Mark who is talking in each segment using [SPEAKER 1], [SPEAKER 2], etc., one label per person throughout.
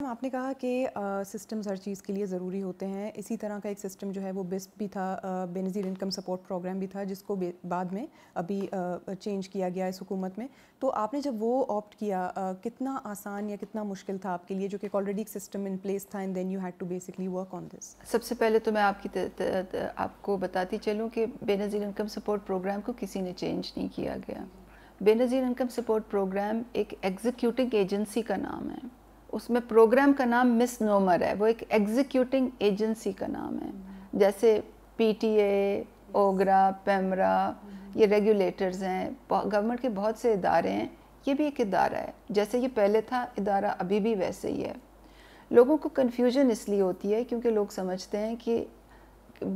[SPEAKER 1] آپ نے کہا کہ سسٹمز ہر چیز کے لیے ضروری ہوتے ہیں. اسی طرح کا ایک سسٹم جو ہے وہ بسپ بھی تھا, بے نظیر انکم سپورٹ پروگرام بھی تھا, جس کو بعد میں ابھی چینج کیا گیا اس حکومت میں. تو آپ نے جب وہ آپٹ کیا, کتنا آسان یا کتنا مشکل تھا آپ کے لیے, جو کہ آلریڈی ایک سسٹم ان پلیس تھا, and then you had to basically work on this?
[SPEAKER 2] سب سے پہلے تو میں آپ کو بتاتی چلوں کہ بے نظیر انکم سپورٹ پروگرام کو کسی نے چینج نہیں کیا گیا. بے نظیر انکم سپورٹ پروگرام ایک ایگزیکیوٹنگ ایجنسی کا نام ہے. اس میں پروگرام کا نام مس نومر ہے, وہ ایک ایگزیکیوٹنگ ایجنسی کا نام ہے. جیسے P T A, OGRA, PEMRA, یہ ریگولیٹرز ہیں, گورنمنٹ کے بہت سے ادارے ہیں. یہ بھی ایک ادارہ ہے, جیسے یہ پہلے تھا ادارہ ابھی بھی ویسے ہی ہے. لوگوں کو کنفیوژن اس لیے ہوتی ہے کیونکہ لوگ سمجھتے ہیں کہ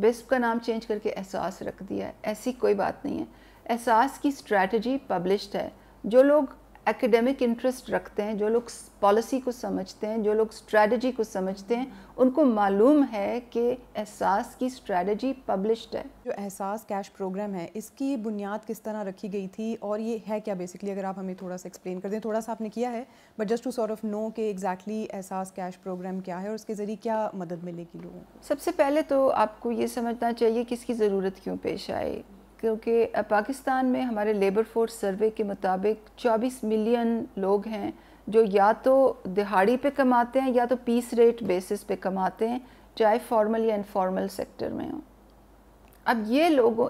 [SPEAKER 2] بسپ کا نام چینج کر کے احساس رکھ دیا ہے. ایسی کوئی بات نہیں ہے. احساس کی اسٹریٹجی پبلشڈ ہے. جو لوگ ایکیڈیمک انٹرسٹ رکھتے ہیں, جو لوگ پالیسی کو سمجھتے ہیں, جو لوگ اسٹریٹجی کو سمجھتے ہیں, ان کو معلوم ہے کہ احساس کی اسٹریٹجی پبلشڈ ہے.
[SPEAKER 1] جو احساس کیش پروگرام ہے, اس کی بنیاد کس طرح رکھی گئی تھی, اور یہ ہے کیا بیسکلی؟ اگر آپ ہمیں تھوڑا سا ایکسپلین کر دیں. تھوڑا سا آپ نے کیا ہے, but just to sort of know کہ ایگزیکٹلی احساس کیش پروگرام کیا ہے اور اس کے ذریعے کیا مدد ملے گی لوگوں کو.
[SPEAKER 2] سب سے پہلے تو آپ کو یہ سمجھنا چاہیے کہ اس کی ضرورت کیوں پیش آئی. کیونکہ پاکستان میں ہمارے لیبر فورس سروے کے مطابق 24 ملین لوگ ہیں جو یا تو دہاڑی پہ کماتے ہیں یا تو پیس ریٹ بیسس پہ کماتے ہیں, چاہے فارمل یا انفارمل سیکٹر میں ہوں. اب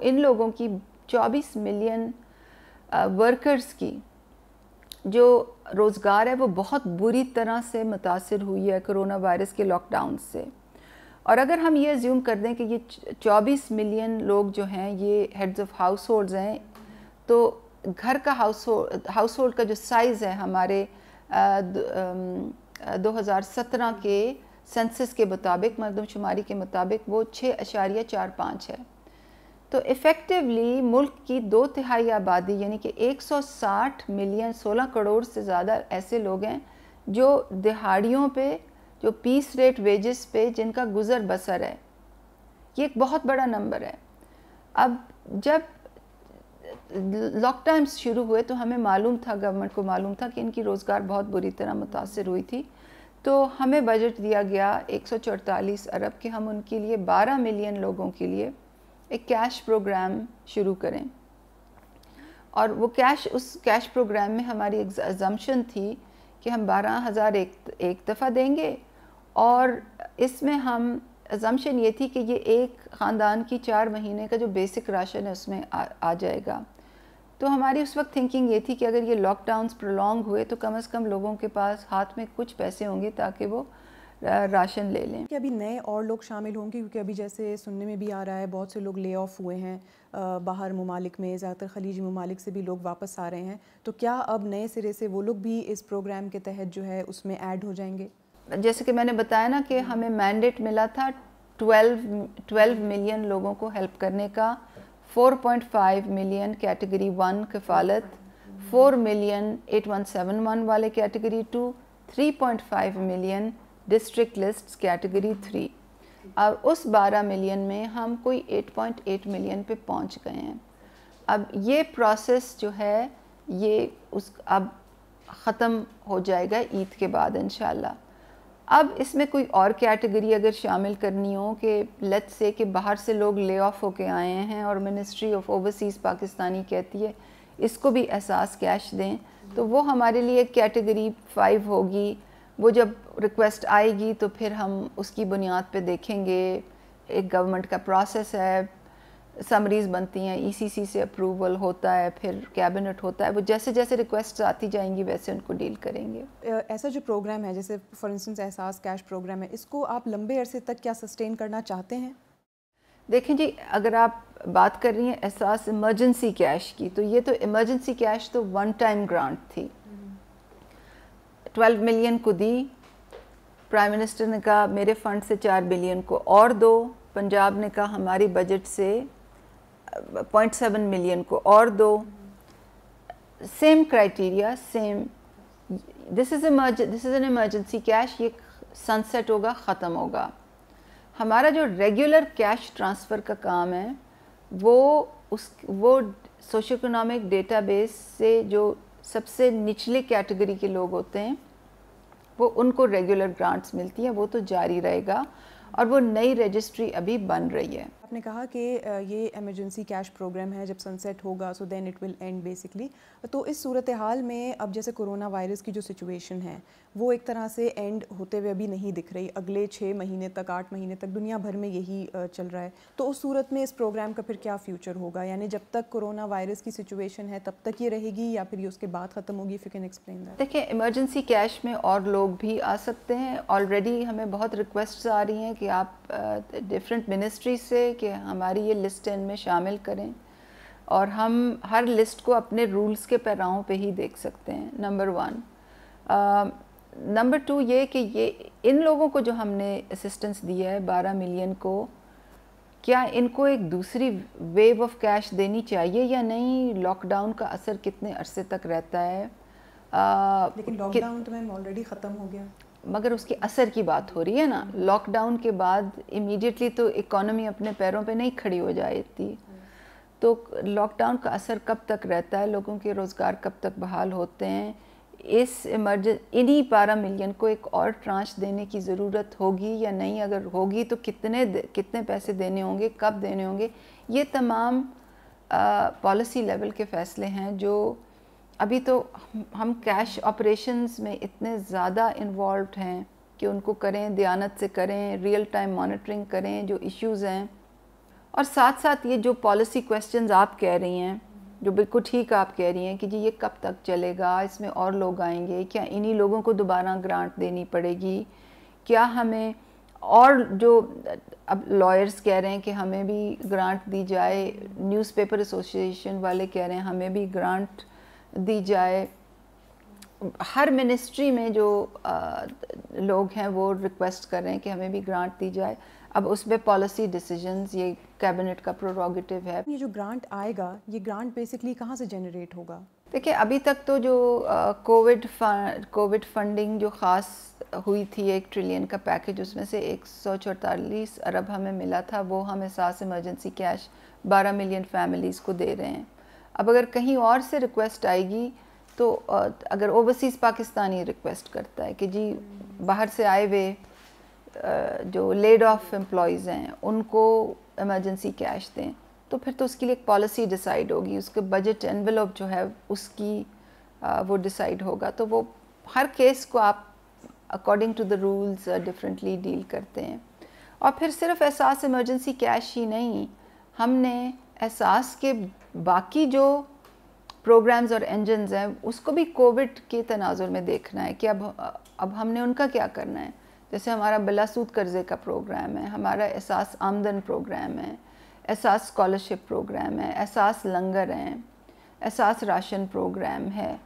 [SPEAKER 2] ان لوگوں کی 24 ملین ورکرز کی جو روزگار ہے وہ بہت بری طرح سے متاثر ہوئی ہے کرونا وائرس کے لاک ڈاؤن سے. اور اگر ہم یہ ایزیوم کر دیں کہ یہ 24 ملین لوگ جو ہیں یہ ہیڈز آف ہاؤس ہولڈز ہیں, تو گھر کا ہاؤس ہولڈ کا جو سائز ہے ہمارے 2017 کے سینسس کے مطابق, مردم شماری کے مطابق, وہ 6.45 ہے. تو ایفیکٹیولی ملک کی 2/3 آبادی یعنی کہ 160 ملین 16 کروڑ سے زیادہ ایسے لوگ ہیں جو دہاڑیوں پہ, جو پیس ریٹ ویجز پہ جن کا گزر بسر ہے. یہ ایک بہت بڑا نمبر ہے. اب جب لاک ڈاؤنز شروع ہوئے تو ہمیں معلوم تھا, گورنمنٹ کو معلوم تھا کہ ان کی روزگار بہت بری طرح متاثر ہوئی تھی. تو ہمیں بجٹ دیا گیا 144 ارب کہ ہم ان کے لیے 12 ملین لوگوں کے لیے ایک کیش پروگرام شروع کریں. اور وہ اس کیش پروگرام میں ہماری ایگزمپشن تھی کہ ہم 12,000 ایک دفعہ دیں گے, اور اس میں ہم ایگزمپشن یہ تھی کہ یہ ایک خاندان کی 4 مہینے کا جو بیسک راشن ہے اس میں آ جائے گا. تو ہماری اس وقت تھنکنگ یہ تھی کہ اگر یہ لاک ڈاؤنز پرولونگ ہوئے تو کم از کم لوگوں کے پاس ہاتھ میں کچھ پیسے ہوں گے تاکہ وہ راشن لے لیں.
[SPEAKER 1] کہ ابھی نئے اور لوگ شامل ہوں گے, کیونکہ ابھی جیسے سننے میں بھی آ رہا ہے بہت سے لوگ لے آف ہوئے ہیں باہر ممالک میں, زیادہ تر خلیجی ممالک سے بھی لوگ واپس آ رہے ہیں. تو کیا اب نئے سرے سے وہ لوگ بھی اس پروگرام کے تحت جو ہے اس میں ایڈ ہو جائیں گے؟
[SPEAKER 2] جیسے کہ میں نے بتایا نا کہ ہمیں مینڈیٹ ملا تھا 12 ملین لوگوں کو ہیلپ کرنے کا. 4.5 ملین کیٹیگری 1 کفالت, 4 ملین 8171 والے category 2, 3.5 million district lists category 3. اور اس 12 ملین میں ہم کوئی 8.8 ملین پہ پہنچ گئے ہیں. اب یہ پروسیس جو ہے یہ اب ختم ہو جائے گا عید کے بعد انشاءاللہ. اب اس میں کوئی اور کیٹیگری اگر شامل کرنی ہو کہ لیٹس سے کہ باہر سے لوگ لے آف ہو کے آئے ہیں اور منسٹری آف اوورسیز پاکستانی کہتی ہے اس کو بھی احساس کیش دیں, تو وہ ہمارے لیے کیٹیگری 5 ہوگی. وہ جب ریکویسٹ آئے گی تو پھر ہم اس کی بنیاد پہ دیکھیں گے. ایک گورنمنٹ کا پروسیس ہے, سمریز بنتی ہیں, ای سی سی سے اپروول ہوتا ہے, پھر کیبنٹ ہوتا ہے. وہ جیسے جیسے ریکویسٹس آتی جائیں گی ویسے ان کو ڈیل کریں گے.
[SPEAKER 1] ایسا جو پروگرام ہے جیسے فار انسٹنس احساس کیش پروگرام ہے, اس کو آپ لمبے عرصے تک کیا سسٹین کرنا چاہتے ہیں؟
[SPEAKER 2] دیکھیں جی, اگر آپ بات کر رہی ہیں احساس ایمرجنسی کیش کی, تو یہ تو ایمرجنسی کیش تو ون ٹائم گرانٹ تھی. 12 ملین کو دی, پرائم منسٹر نے کہا میرے فنڈ سے 4 بلین کو اور دو, پنجاب نے کہا ہماری بجٹ سے 0.7 ملین کو اور دو. Same criteria, same. This is an emergency cash, یہ سن سیٹ ہوگا, ختم ہوگا. ہمارا جو ریگولر کیش ٹرانسفر کا کام ہے وہ سوشو اکنامک ڈیٹا بیس سے جو سب سے نچلے کیٹیگری کے لوگ ہوتے ہیں وہ ان کو ریگولر گرانٹس ملتی ہیں، وہ تو جاری رہے گا، اور وہ نئی رجسٹری ابھی بن رہی ہے۔
[SPEAKER 1] آپ نے کہا کہ یہ ایمرجنسی کیش پروگرام ہے، جب سن سیٹ ہوگا so then it will end basically, تو اس صورتحال میں اب جیسے کرونا وائرس کی جو سچویشن ہے وہ ایک طرح سے اینڈ ہوتے ہوئے ابھی نہیں دکھ رہی، اگلے 6 مہینے تک 8 مہینے تک دنیا بھر میں یہی چل رہا ہے، تو اس صورت میں اس پروگرام کا پھر کیا فیوچر ہوگا؟ یعنی جب تک کرونا وائرس کی سچویشن ہے تب تک یہ رہے گی یا پھر یہ اس کے بعد ختم ہوگی؟ If you can explain that.
[SPEAKER 2] دیکھیں ایمرجنسی کیش میں اور لوگ بھی آ سکتے ہیں، آلریڈی ہمیں بہت ریکویسٹس آ رہی ہیں کہ آپ ڈفرینٹ منسٹری سے کہ ہماری یہ لسٹ ان میں شامل کریں، اور ہم ہر لسٹ کو اپنے رولز کے پیراؤں پہ ہی دیکھ سکتے ہیں، نمبر 1۔ نمبر 2 یہ کہ یہ ان لوگوں کو جو ہم نے اسسٹنس دیا ہے 12 ملین کو، کیا ان کو ایک دوسری ویو آف کیش دینی چاہیے یا نہیں؟ لاک ڈاؤن کا اثر کتنے عرصے تک رہتا ہے؟
[SPEAKER 1] لیکن لاک ڈاؤن تو میم آلریڈی ختم ہو گیا،
[SPEAKER 2] مگر اس کے اثر کی بات ہو رہی ہے نا۔ لاک ڈاؤن کے بعد امیڈیٹلی تو اکانومی اپنے پیروں پہ نہیں کھڑی ہو جاتی، تو لاک ڈاؤن کا اثر کب تک رہتا ہے، لوگوں کے روزگار کب تک بحال ہوتے ہیں؟ انہی 12 ملین کو ایک اور ٹرانچ دینے کی ضرورت ہوگی یا نہیں؟ اگر ہوگی تو کتنے پیسے دینے ہوں گے، کب دینے ہوں گے؟ یہ تمام پالیسی لیول کے فیصلے ہیں جو ابھی تو ہم کیش آپریشنز میں اتنے زیادہ انوالوڈ ہیں کہ ان کو کریں، دیانت سے کریں، ریئل ٹائم مانیٹرنگ کریں جو ایشوز ہیں، اور ساتھ ساتھ یہ جو پالیسی کویسچنز آپ کہہ رہی ہیں، جو بالکل ٹھیک آپ کہہ رہی ہیں کہ جی یہ کب تک چلے گا، اس میں اور لوگ آئیں گے، کیا انہی لوگوں کو دوبارہ گرانٹ دینی پڑے گی؟ کیا ہمیں اور جو اب لائرز کہہ رہے ہیں کہ ہمیں بھی گرانٹ دی جائے، نیوز پیپر ایسوسیشن والے کہہ رہے ہیں ہمیں بھی گرانٹ دی جائے، ہر منسٹری میں جو لوگ ہیں وہ ریکویسٹ کر رہے ہیں کہ ہمیں بھی گرانٹ دی جائے۔ اب اس میں پالیسی ڈیسیجنز یہ کیبنٹ کا پروروگیٹو ہے۔
[SPEAKER 1] یہ جو گرانٹ آئے گا یہ گرانٹ بیسکلی کہاں سے جنریٹ ہوگا؟
[SPEAKER 2] دیکھیں ابھی تک تو جو کووڈ فنڈنگ جو خاص ہوئی تھی 1 ٹریلین کا پیکج، اس میں سے 144 ارب ہمیں ملا تھا، وہ ہم احساس ایمرجنسی کیش 12 ملین فیملیز کو دے رہے ہیں۔ اب اگر کہیں اور سے ریکویسٹ آئے گی تو اگر اوورسیز پاکستانی ریکویسٹ کرتا ہے کہ جی باہر سے آئے ہوئے جو لیڈ آف امپلائیز ہیں ان کو ایمرجنسی کیش دیں، تو پھر تو اس کے لیے ایک پالیسی ڈیسائیڈ ہوگی، اس کے بجٹ انویلوپ جو ہے اس کی وہ ڈیسائیڈ ہوگا، تو وہ ہر کیس کو آپ according to the rules differently deal کرتے ہیں۔ اور پھر صرف احساس ایمرجنسی کیش ہی نہیں، ہم نے احساس کے باقی جو پروگرامز اور انجنز ہیں اس کو بھی کووڈ کے تناظر میں دیکھنا ہے کہ اب ہم نے ان کا کیا کرنا ہے۔ جیسے ہمارا بلا سود قرضے کا پروگرام ہے، ہمارا احساس آمدن پروگرام ہے، احساس اسکالرشپ پروگرام ہے، احساس لنگر ہیں، احساس راشن پروگرام ہے،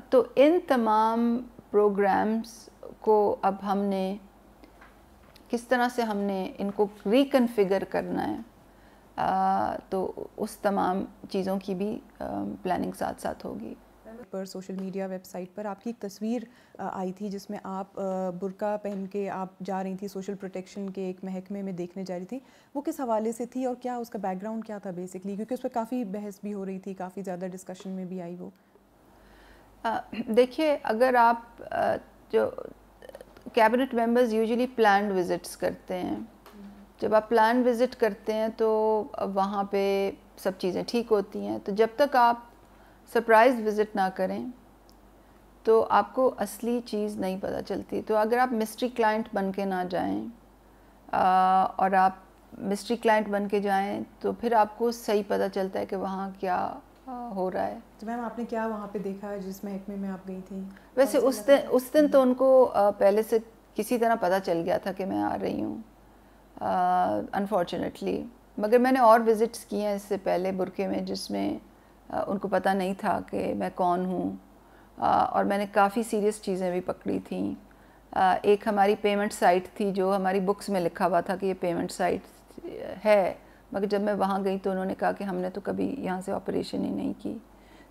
[SPEAKER 2] تو ان تمام پروگرامز کو اب ہم نے کس طرح سے ہم نے ان کو ریکنفگر کرنا ہے، تو اس تمام چیزوں کی بھی پلاننگ ساتھ ساتھ ہوگی۔
[SPEAKER 1] پر سوشل میڈیا ویب سائٹ پر آپ کی ایک تصویر آئی تھی جس میں آپ برقع پہن کے آپ جا رہی تھی سوشل پروٹیکشن کے ایک محکمے میں دیکھنے جا رہی تھی، وہ کس حوالے سے تھی اور کیا اس کا بیک گراؤنڈ کیا تھا بیسکلی؟ کیونکہ اس پہ کافی بحث بھی ہو رہی تھی، کافی زیادہ ڈسکشن میں بھی آئی وہ۔
[SPEAKER 2] دیکھیے اگر آپ جو cabinet members usually planned visits کرتے ہیں، جب آپ پلان وزٹ کرتے ہیں تو وہاں پہ سب چیزیں ٹھیک ہوتی ہیں، تو جب تک آپ سرپرائز وزٹ نہ کریں تو آپ کو اصلی چیز نہیں پتہ چلتی۔ تو اگر آپ مسٹری کلائنٹ بن کے نہ جائیں اور آپ مسٹری کلائنٹ بن کے جائیں تو پھر آپ کو صحیح پتہ چلتا ہے کہ وہاں کیا ہو رہا ہے۔
[SPEAKER 1] تو میم آپ نے کیا وہاں پہ دیکھا جس محکمے میں آپ گئی تھیں؟
[SPEAKER 2] ویسے اس دن تو ان کو پہلے سے کسی طرح پتہ چل گیا تھا کہ میں آ رہی ہوں انفارچونیٹلی، مگر میں نے اور وزٹس کی ہیں اس سے پہلے برقعے میں جس میں ان کو پتہ نہیں تھا کہ میں کون ہوں، اور میں نے کافی سیریس چیزیں بھی پکڑی تھیں۔ ایک ہماری پیمنٹ سائٹ تھی جو ہماری بکس میں لکھا ہوا تھا کہ یہ پیمنٹ سائٹ ہے، مگر جب میں وہاں گئی تو انہوں نے کہا کہ ہم نے تو کبھی یہاں سے آپریشن ہی نہیں کی۔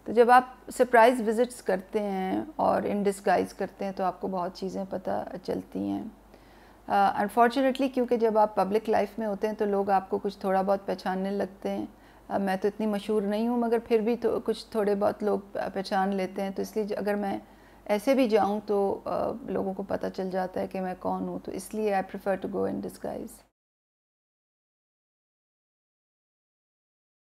[SPEAKER 2] تو جب آپ سرپرائز وزٹس کرتے ہیں اور ان ڈسگائز کرتے ہیں تو آپ کو بہت چیزیں پتہ چلتی ہیں۔ انفارچونیٹلی کیونکہ جب آپ پبلک لائف میں ہوتے ہیں تو لوگ آپ کو کچھ تھوڑا بہت پہچاننے لگتے ہیں۔ میں تو اتنی مشہور نہیں ہوں مگر پھر بھی تو کچھ تھوڑے بہت لوگ پہچان لیتے ہیں، تو اس لیے اگر میں ایسے بھی جاؤں تو لوگوں کو پتہ چل جاتا ہے کہ میں کون ہوں، تو اس لیے I prefer to go in disguise.